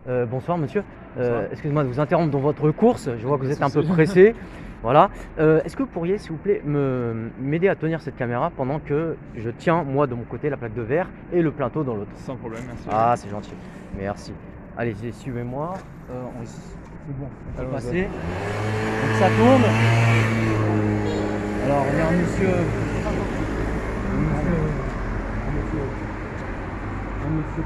Bonsoir monsieur. Bonsoir. Excusez-moi de vous interrompre dans votre course, je vois que Pas vous de êtes un peu souci. pressé. Voilà. Est-ce que vous pourriez, s'il vous plaît, m'aider à tenir cette caméra pendant que je tiens, moi, de mon côté, la plaque de verre et le plateau dans l'autre? Sans problème, merci. Ah, c'est gentil. Merci. Allez-y, suivez-moi. C'est bon, on peut Allons-y. passer. Donc ça tourne. Alors, il y a un monsieur. Un monsieur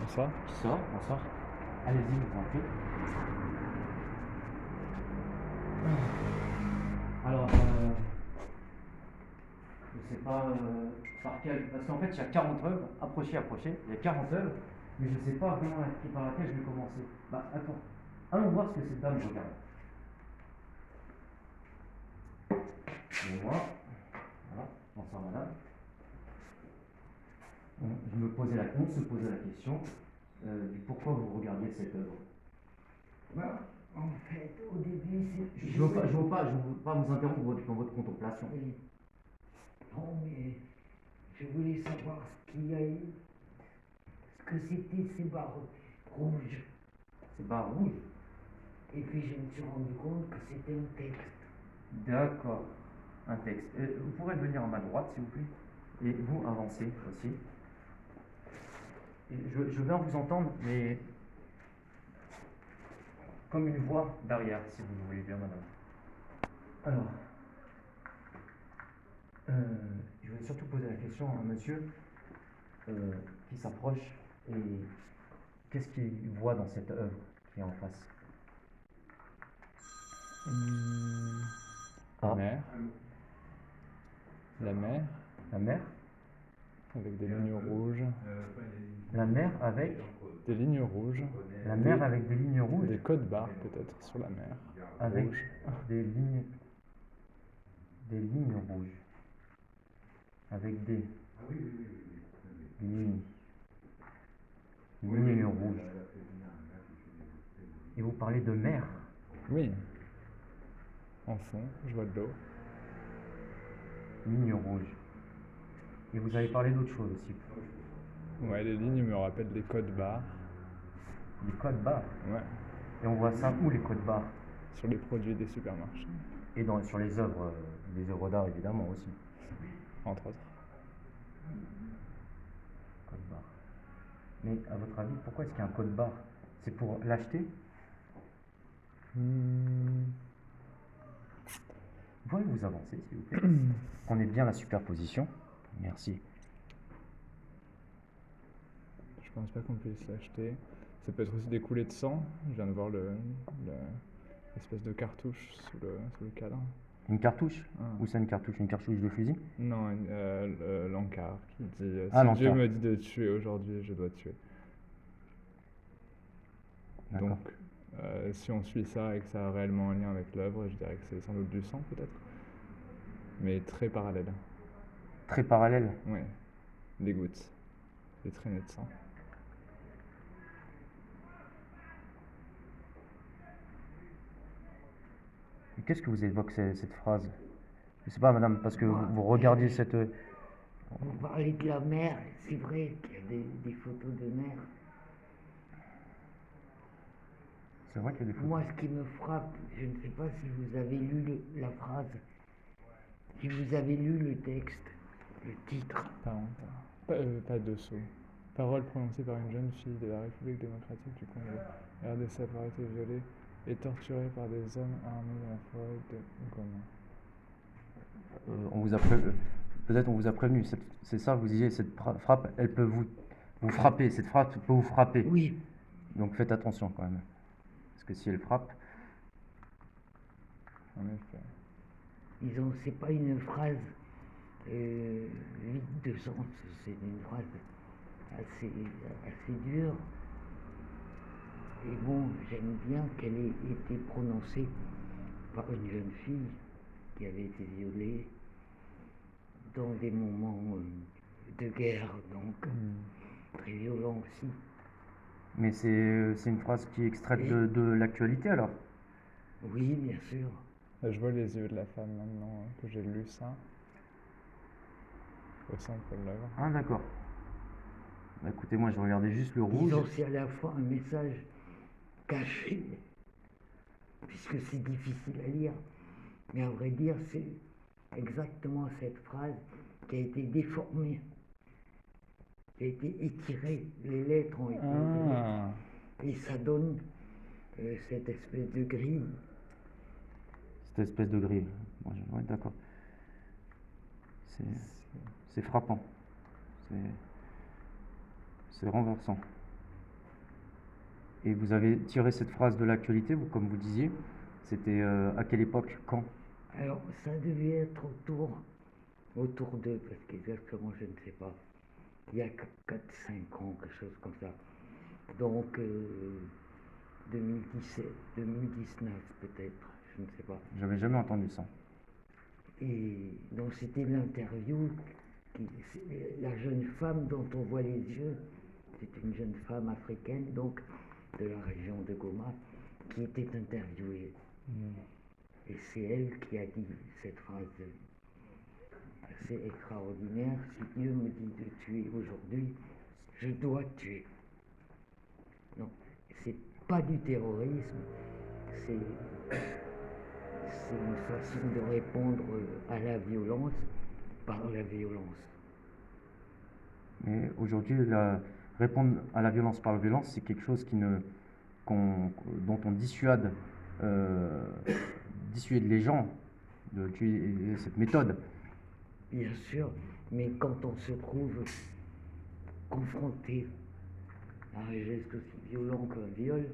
Bonsoir. qui sort. Bonsoir. Allez-y, vous en prie. Alors, je sais pas par quelle. Parce qu'en fait, il y a 40 œuvres. Approchez, approchez. Il y a 40 œuvres. Mais je sais pas vraiment par laquelle je vais commencer. Bah, attends. Allons voir ce que cette dame regarde. Et moi. Voilà. Bonsoir, madame. On se posait la question du pourquoi vous regardiez cette œuvre. Bah, en fait, au début, c'est. Je ne veux pas vous interrompre dans votre contemplation. Oui. Non, mais je voulais savoir ce qu'il y a eu. Ce que c'était ces barres rouges. C'est pas rouge. Et puis je me suis rendu compte que c'était un texte. D'accord. Un texte. Vous pourrez venir à ma droite, s'il vous plaît. Et vous avancez aussi. Et je viens vous entendre, mais comme une voix derrière, si vous le voulez bien, madame. Alors, je vais surtout poser la question à un monsieur qui s'approche et qu'est-ce qu'il voit dans cette œuvre qui est en face. La mer. La mer, La mer. avec des lignes rouges. La mer avec. Des lignes rouges. La mer avec des lignes rouges. Des codes barres peut-être sur la mer. Avec Rouge. des lignes. Des lignes rouges. Avec des. Lignes. Lignes rouges. Et vous parlez de mer. Oui. En fond, je vois de l'eau. Lignes rouges. Et vous avez parlé d'autre chose aussi. Ouais, les lignes me rappellent des codes barres. Les codes barres. Ouais. Et on voit ça où, les codes barres? Sur les produits des supermarchés. Et sur les œuvres d'art évidemment aussi. Entre autres. Code barre. Mais à votre avis, pourquoi est-ce qu'il y a un code barre? C'est pour l'acheter? Vous pouvez vous avancer, s'il vous plaît. Prenez bien la superposition. Merci. Je pense pas qu'on puisse l'acheter. Ça peut être aussi des coulées de sang. Je viens de voir l'espèce de cartouche sous le cadre. Une cartouche? Ah. Où c'est une cartouche? Une cartouche de fusil? Non, l'encart qui dit Ah, si Dieu l'encart. me dit de tuer aujourd'hui, je dois tuer. D'accord. Donc, si on suit ça et que ça a réellement un lien avec l'œuvre, je dirais que c'est sans doute du sang peut-être, mais très parallèle. Très parallèle. Ouais, des gouttes, des traînées de sang. Et qu'est-ce que vous évoque cette phrase? Je sais pas, madame, parce que vous regardiez cette. On parlait de la mer, c'est vrai qu'il y a des photos de mer. C'est vrai qu'il y a des photos. Moi, ce qui me frappe, je ne sais pas si vous avez lu la phrase, si vous avez lu le texte, le titre. Pas dessous. Parole prononcée par une jeune fille de la République démocratique du Congo. RDC avoir été violée et torturée par des hommes armés dans la forêt de Goma. On vous a peut-être on vous a prévenu. C'est ça, vous disiez, cette frappe, elle peut vous frapper. Cette frappe peut vous frapper. Oui, Donc faites attention quand même. Parce que si elle frappe. En effet. disons, c'est pas une phrase vide de sens, c'est une phrase assez dure. Et bon, j'aime bien qu'elle ait été prononcée par une jeune fille qui avait été violée dans des moments de guerre, donc très violents aussi. Mais c'est une phrase qui est extraite de l'actualité alors? Oui, bien sûr. Je vois les yeux de la femme maintenant que j'ai lu ça au centre de l'œuvre. Ah d'accord. Bah, écoutez, moi je regardais juste le rouge. Disons, c'est à la fois un message caché, puisque c'est difficile à lire, mais à vrai dire, c'est exactement cette phrase qui a été déformée, qui a été étirée, les lettres ont été étirées, Ah, et ça donne cette espèce de grille. Cette espèce de grille. Ouais, d'accord. C'est frappant. C'est renversant. Et vous avez tiré cette phrase de l'actualité, vous, comme vous disiez. C'était à quelle époque, quand? Alors, ça devait être autour de, parce qu'exactement, je ne sais pas, il y a 4-5 ans, quelque chose comme ça. Donc, 2017, 2019 peut-être, je ne sais pas. J'avais jamais entendu ça. Et donc, c'était l'interview, la jeune femme dont on voit les yeux, c'est une jeune femme africaine, donc, de la région de Goma, qui était interviewée. Et c'est elle qui a dit cette phrase assez extraordinaire. Si Dieu me dit de tuer aujourd'hui, je dois tuer. Non, c'est pas du terrorisme, c'est une façon de répondre à la violence par la violence. Mais aujourd'hui, répondre à la violence par la violence, c'est quelque chose dont on dissuade les gens de tuer cette méthode. Bien sûr, mais quand on se trouve confronté à un geste aussi violent qu'un viol,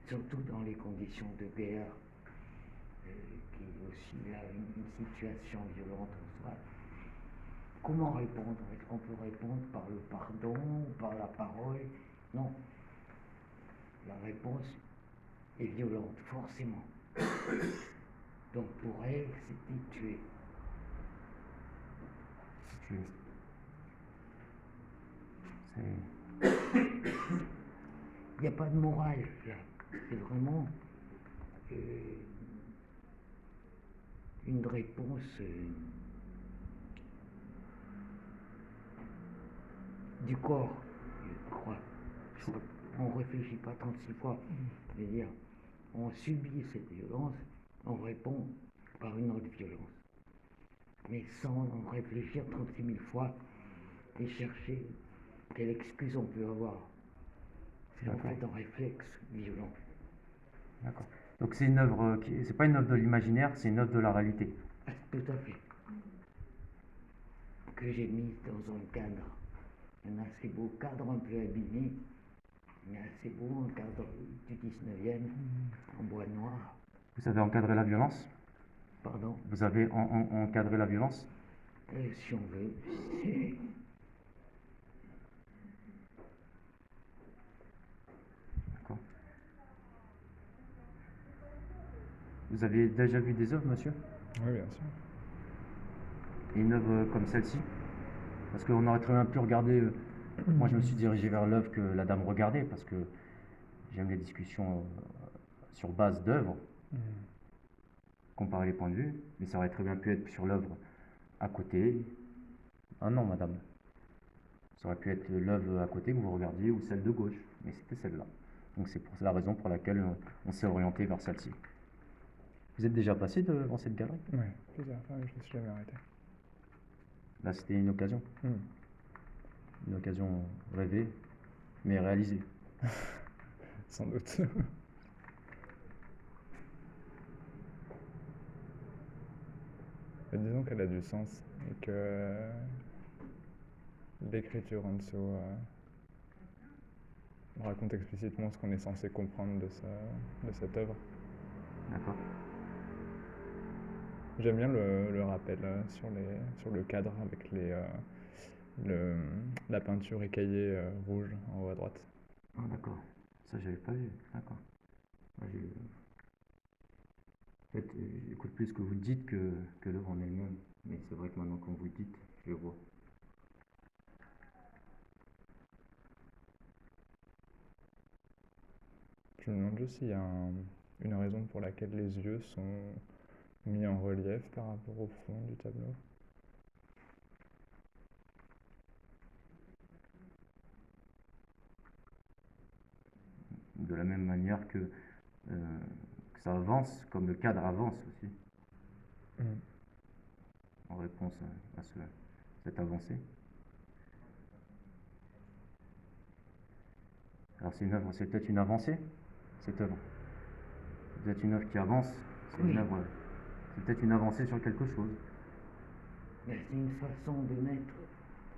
surtout dans les conditions de guerre, qui est aussi là une situation violente en soi, comment répondre? Est-ce qu'on peut répondre par le pardon ou par la parole? Non. La réponse est violente, forcément. Donc pour elle, c'était tuer. Il n'y a pas de morale là. C'est vraiment une réponse du corps, je crois. On ne réfléchit pas 36 fois. Je veux dire, on subit cette violence, on répond par une autre violence. Mais sans réfléchir 36 000 fois et chercher quelle excuse on peut avoir. C'est en fait un réflexe violent. D'accord. Donc c'est une œuvre c'est pas une œuvre de l'imaginaire, c'est une œuvre de la réalité. Tout à fait. Que j'ai mise dans un cadre. Un assez beau cadre, un peu abîmé, mais assez beau, un cadre du 19e, en bois noir. Vous avez encadré la violence? Pardon? Vous avez encadré la violence? Si on veut. D'accord. Vous avez déjà vu des œuvres, monsieur? oui, bien sûr. Et une œuvre comme celle-ci? Parce qu'on aurait très bien pu regarder. Moi, je me suis dirigé vers l'œuvre que la dame regardait parce que j'aime les discussions sur base d'œuvres, comparer les points de vue, mais ça aurait très bien pu être sur l'œuvre à côté. Ah non, madame. Ça aurait pu être l'œuvre à côté que vous regardiez ou celle de gauche, mais c'était celle-là. Donc c'est la raison pour laquelle on s'est orienté vers celle-ci. Vous êtes déjà passé devant cette galerie? Oui, plusieurs fois, mais je ne me suis jamais arrêté. Là, c'était une occasion. Une occasion rêvée, mais réalisée. Sans doute. Mais disons qu'elle a du sens et que l'écriture en dessous raconte explicitement ce qu'on est censé comprendre de cette œuvre. D'accord. J'aime bien le rappel sur le cadre avec la peinture écaillée rouge en haut à droite. Ah d'accord, ça j'avais pas vu, d'accord. Ouais, en fait, j'écoute plus ce que vous dites que l'œuvre en elle-même, mais c'est vrai que maintenant quand vous le dites, je le vois. Je me demande juste s'il y a une raison pour laquelle les yeux sont mis en relief par rapport au fond du tableau. de la même manière que ça avance, comme le cadre avance aussi, Mm. en réponse à cette avancée. Alors c'est une œuvre, c'est peut-être une avancée, cette œuvre. C'est peut-être une œuvre qui avance, c'est Oui. une œuvre, c'est peut-être une avancée sur quelque chose. Mais c'est une façon de mettre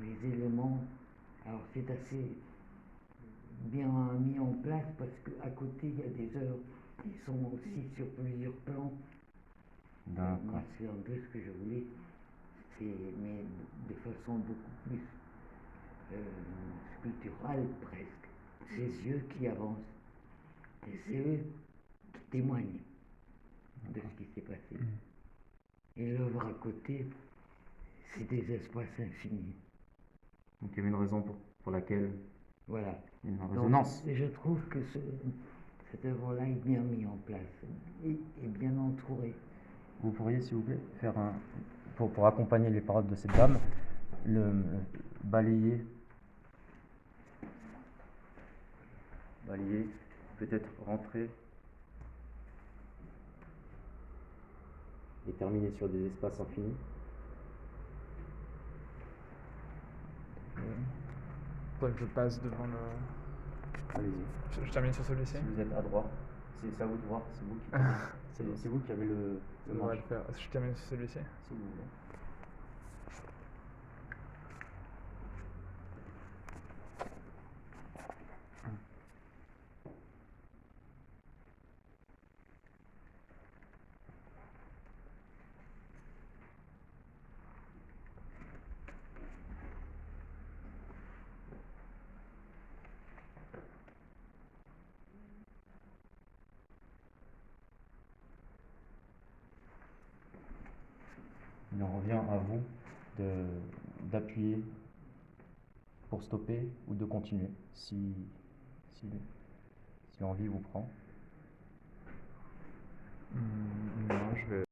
les éléments. Alors c'est assez bien mis en place parce qu'à côté il y a des œuvres qui sont aussi sur plusieurs plans. Moi D'accord. c'est un peu ce que je voulais, mais de façon beaucoup plus sculpturale presque. Ces yeux qui avancent et c'est eux qui témoignent de ce qui s'est passé. Et l'œuvre à côté, c'est des espaces infinis. Donc il y avait une raison pour laquelle, Voilà. une Donc, résonance. je trouve que cette œuvre-là est bien mise en place et bien entourée. Vous pourriez, s'il vous plaît, faire pour accompagner les paroles de cette dame, balayer, peut-être rentrer et terminer sur des espaces infinis. Faudrait que je passe devant le. Allez-y. Je termine sur celui-ci. Si vous êtes à droite, c'est à vous de voir, c'est vous qui, c'est vous qui avez le On va manche, le faire. Je termine sur celui-ci. si vous voulez. Il en revient à vous d'appuyer pour stopper ou de continuer, si l'envie vous prend.